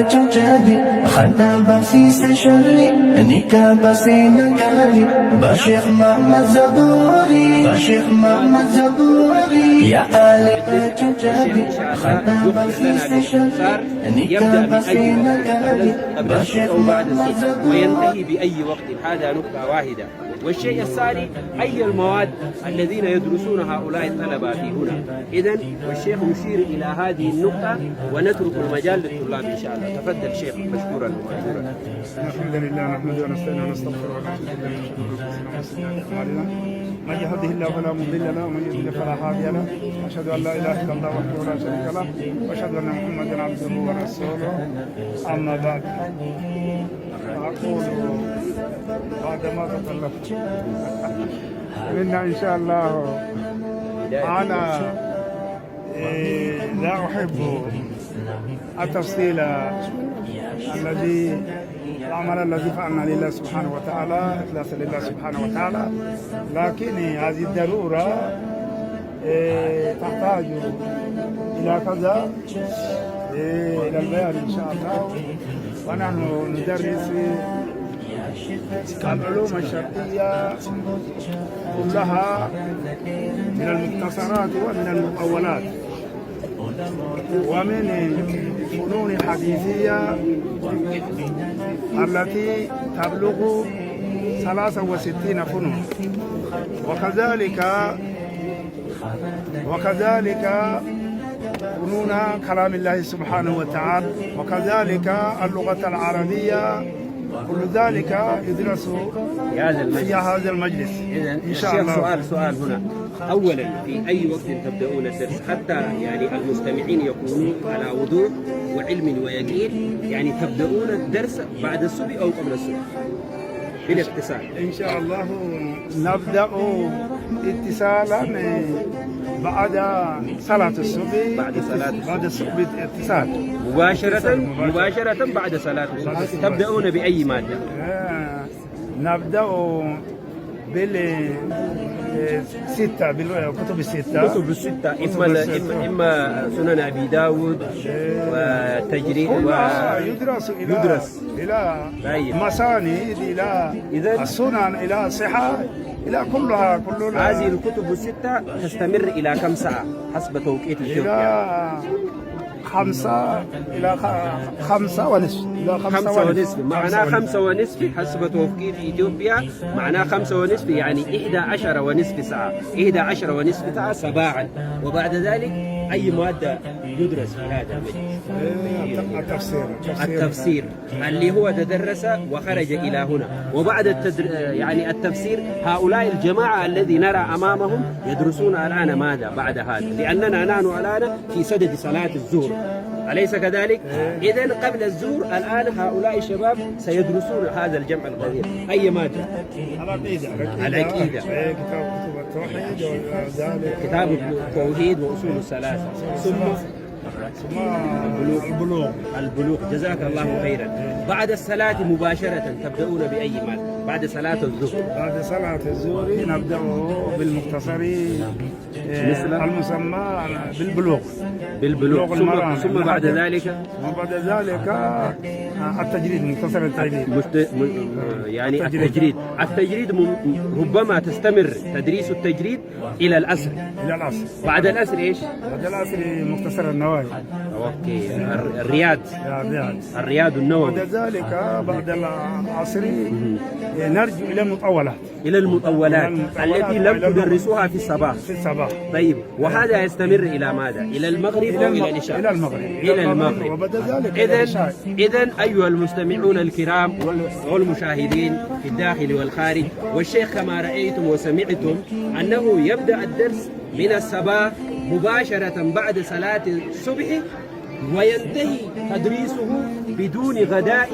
jadi khana basi seshari nika basi nakali Bashir Muhammad Zaburi Bashir Muhammad Zaburi ya ali jadi khana basi seshari nika basi nakali Bashir Muhammad Zaburi وينتهي بأي وقت. هذا نقطة واحدة. والشيء الثاني أي المواد الذين يدرسون هؤلاء الطلبة في هنا. إذن والشيخ يشير إلى هذه النقطة ونترك المجال للطلاب إن شاء الله. تفضل شيخ مشكورا ومأجورا. الحمد لله نحمده ونستعينه ونستغفره ونتوب إليه ونشهد أن لا إله من يهده الله فلا مضل له ومن يضلل فلا هادي له. أشهد أن لا إله إلا الله وحده لا شريك له وأشهد أن محمدا عبده ورسوله. أما بعد أقول بعد ما تكلمت منا إن شاء الله أنا لا أحب التفصيل العمل الذي فعلنا لله سبحانه وتعالى إخلاصا لله سبحانه وتعالى، لكن هذه الضرورة تحتاج إلى كذا إلى البيان إن شاء الله. ونحن ندرس العلوم الشرعية كلها من المختصرات ومن المؤولات ومن فنون الحديثية التي تبلغ 63 فنون، وكذلك فنون كلام الله سبحانه وتعالى، وكذلك اللغة العربية. كل ذلك يدرس في هذا المجلس إن شاء الله. سؤال هنا. أولا في أي وقت تبدأون الدرس حتى يعني المستمعين يكونوا على وضوح وعلم ويقين؟ يعني تبدأون الدرس بعد الصبح أو قبل الصبح بالاتصال؟ إن شاء الله نبدأ اتصالا بعد صلاة الصبح. بعد الصبح اتصال مباشرة بعد صلاة الصبح. تبدأون بأي مادة؟ نبدأ بالستة، بالكتب الستة. كتب الستة، إما سنن أبي داود والتجريد يدرس إلى مسانيد، إلى السنن، إلى الصحة، إلى كلها. هذه الكتب الستة تستمر إلى كم ساعة حسب توقيت إثيوبيا؟ إلى 5 ونصف. معناه 5 ونصف حسب توقيت إثيوبيا. معناه 5 ونصف يعني 11 ونصف ساعة. 11 ونصف ساعة صباحا. وبعد ذلك أي مادة يدرس في هذا التفسير اللي هو تدرس وخرج إلى هنا. وبعد يعني التفسير هؤلاء الجماعة الذي نرى أمامهم يدرسون الآن ماذا بعد هذا؟ لأننا نحن الآن في سدد صلاة الظهر، أليس كذلك؟ إذن قبل الظهر الآن هؤلاء الشباب سيدرسون هذا الجمع الغزير. أي مادة؟ العقيدة. كتاب التوحيد وأصول الثلاثة، ثم البلوغ. جزاك الله خيرا. بعد الصلاة مباشرة تبدأون بأي مادة؟ بعد صلاة الظهر. بعد صلاة الظهر نبدأ بالمختصر المسمى بالبلوغ. ثم بعد ذلك التجريد، مختصر التجريد. يعني التجريد ربما تستمر تدريس التجريد إلى العصر. بعد العصر إيش؟ بعد العصر مختصر النووي. اوكي. الرياض النووي. بعد ذلك بعد العصر نرجع إلى المطولات التي لم تدرسوها في الصباح. طيب، وهذا يستمر إلى ماذا؟ إلى المغرب أو إلى العشاء؟ إلى المغرب. وبعد ذلك إذن أيها المستمعون الكرام والمشاهدين في الداخل والخارج، والشيخ كما رأيتم وسمعتم أنه يبدأ الدرس من الصباح مباشرة بعد صلاة الصبح، وينتهي تدريسه بدون غداء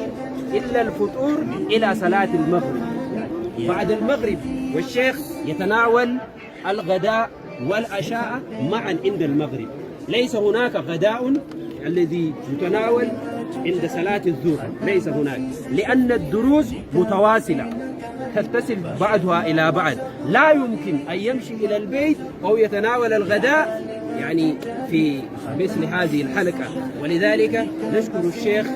إلا الفطور إلى صلاة المغرب. بعد المغرب والشيخ يتناول الغداء والعشاء معا عند المغرب. ليس هناك غداء الذي يتناول عند صلاة الظهر، ليس هناك، لأن الدروس متواصلة تتصل بعضها إلى بعض. لا يمكن أن يمشي إلى البيت أو يتناول الغداء يعني في مثل هذه الحلقة. ولذلك نشكر الشيخ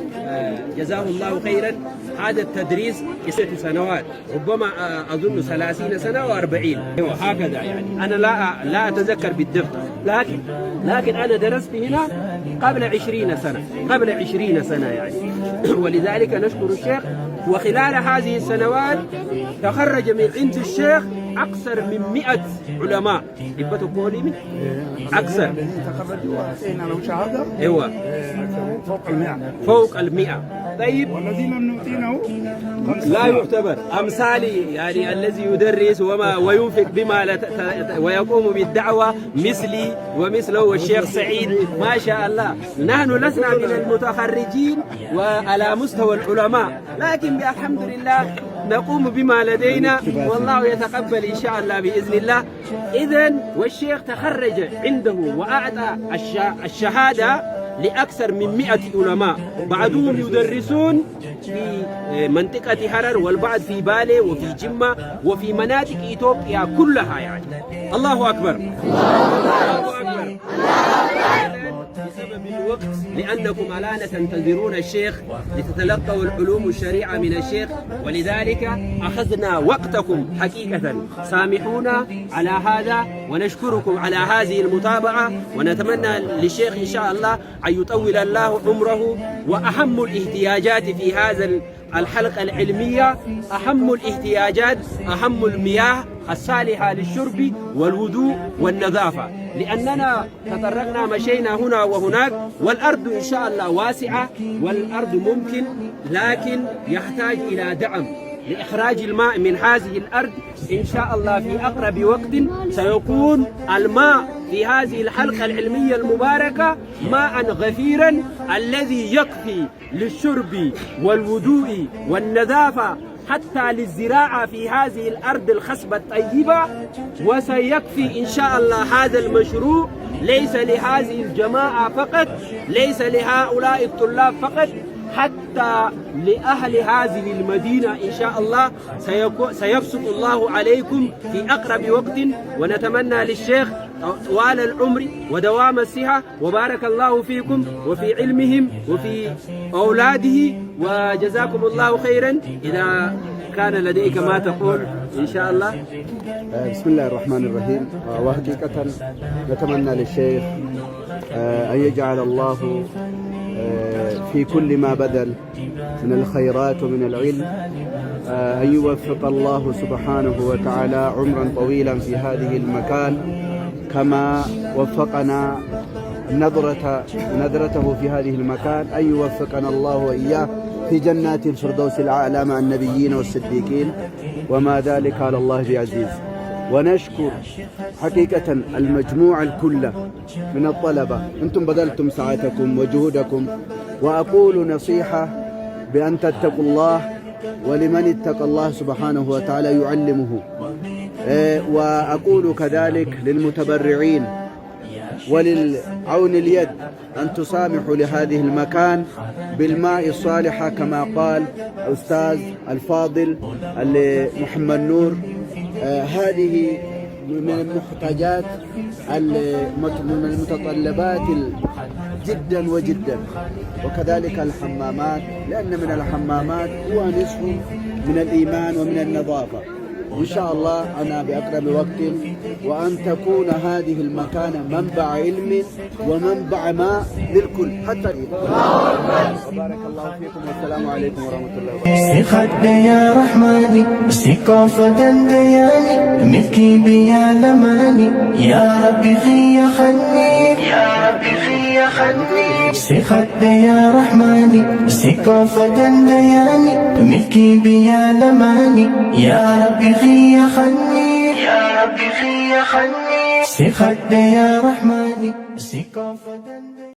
جزاه الله خيرا. هذا التدريس 6 سنوات، ربما أظن 30 سنة و40 وهكذا، يعني أنا لا أتذكر بالدقة، لكن أنا درست هنا قبل 20 سنة يعني. ولذلك نشكر الشيخ. وخلال هذه السنوات تخرج من عند الشيخ أكثر من 100 علماء. لبتوا قولي أكثر. الذين تخرجوا وأعطينا لهم شهادة أيوة فوق 100. طيب، والذين لم نؤتينه لا يعتبر أمثالي، يعني الذي يدرس وينفق بما ويقوم بالدعوة مثلي ومثله والشيخ سعيد ما شاء الله. نحن لسنا من المتخرجين وعلى مستوى العلماء، لكن الحمد لله نقوم بما لدينا، والله يتقبل إن شاء الله بإذن الله. إذن والشيخ تخرج عنده وأعطى الشهادة لأكثر من 100 علماء، بعضهم يدرسون في منطقة حرر، والبعض في بالي وفي جمة وفي مناطق إثيوبيا كلها يعني. الله أكبر. الله أكبر. بسبب الوقت، لأنكم الآن تنتظرون الشيخ لتتلقوا العلوم الشريعة من الشيخ، ولذلك أخذنا وقتكم حقيقة. سامحونا على هذا، ونشكركم على هذه المتابعة، ونتمنى للشيخ إن شاء الله أن يطول الله عمره. وأهم الاحتياجات في هذا الحلقة العلمية، أهم الاحتياجات، أهم المياه الصالحة للشرب والوضوء والنظافة، لأننا تطرقنا مشينا هنا وهناك، والأرض إن شاء الله واسعة، والأرض ممكن، لكن يحتاج إلى دعم لإخراج الماء من هذه الأرض. إن شاء الله في أقرب وقت سيكون الماء في هذه الحلقة العلمية المباركة ماء غفيرا الذي يكفي للشرب والوضوء والنظافة، حتى للزراعة في هذه الأرض الخصبة الطيبة. وسيكفي إن شاء الله هذا المشروع ليس لهذه الجماعة فقط، ليس لهؤلاء الطلاب فقط، حتى لأهل هذه المدينة إن شاء الله. سيبسط الله عليكم في أقرب وقت. ونتمنى للشيخ طوال العمر ودوام الصحة، وبارك الله فيكم وفي علمهم وفي أولاده، وجزاكم الله خيرا. إذا كان لديك ما تقول إن شاء الله. بسم الله الرحمن الرحيم. وحقيقة نتمنى للشيخ أن يجعل الله في كل ما بذل من الخيرات ومن العلم، أن يوفق الله سبحانه وتعالى عمرا طويلا في هذه المكان، كما وفقنا نظرته في هذه المكان، أن يوفقنا الله وإياه في جنات الفردوس الأعلى مع النبيين والصديقين، وما ذلك على الله بعزيز. ونشكر حقيقة المجموعة الكل من الطلبة، أنتم بذلتم ساعتكم وجهودكم، وأقول نصيحة بأن تتقوا الله، ولمن اتقى الله سبحانه وتعالى يعلمه. وأقول كذلك للمتبرعين وللعون اليد أن تسامحوا لهذه المكان بالماء الصالحة، كما قال أستاذ الفاضل محمد نور. هذه من المحتاجات، من المتطلبات جدا وجدا. وكذلك الحمامات، لأن من الحمامات هو نصف من الإيمان ومن النظافة. إن شاء الله أنا بأقرب وقت، وأن تكون هذه المكان منبع علم ومنبع ماء للكل حتى وبارك الله فيكم، والسلام عليكم ورحمة الله وبركاته. استخد يا رحماني استقافة دياني ملكي بيا لماني يا ربي في خلني يا ربي في خلني. استخد يا رحماني استقافة دياني ملكي بيا لماني يا ربي في خلني يا ربي في خلني. استخد يا رحماني استقافة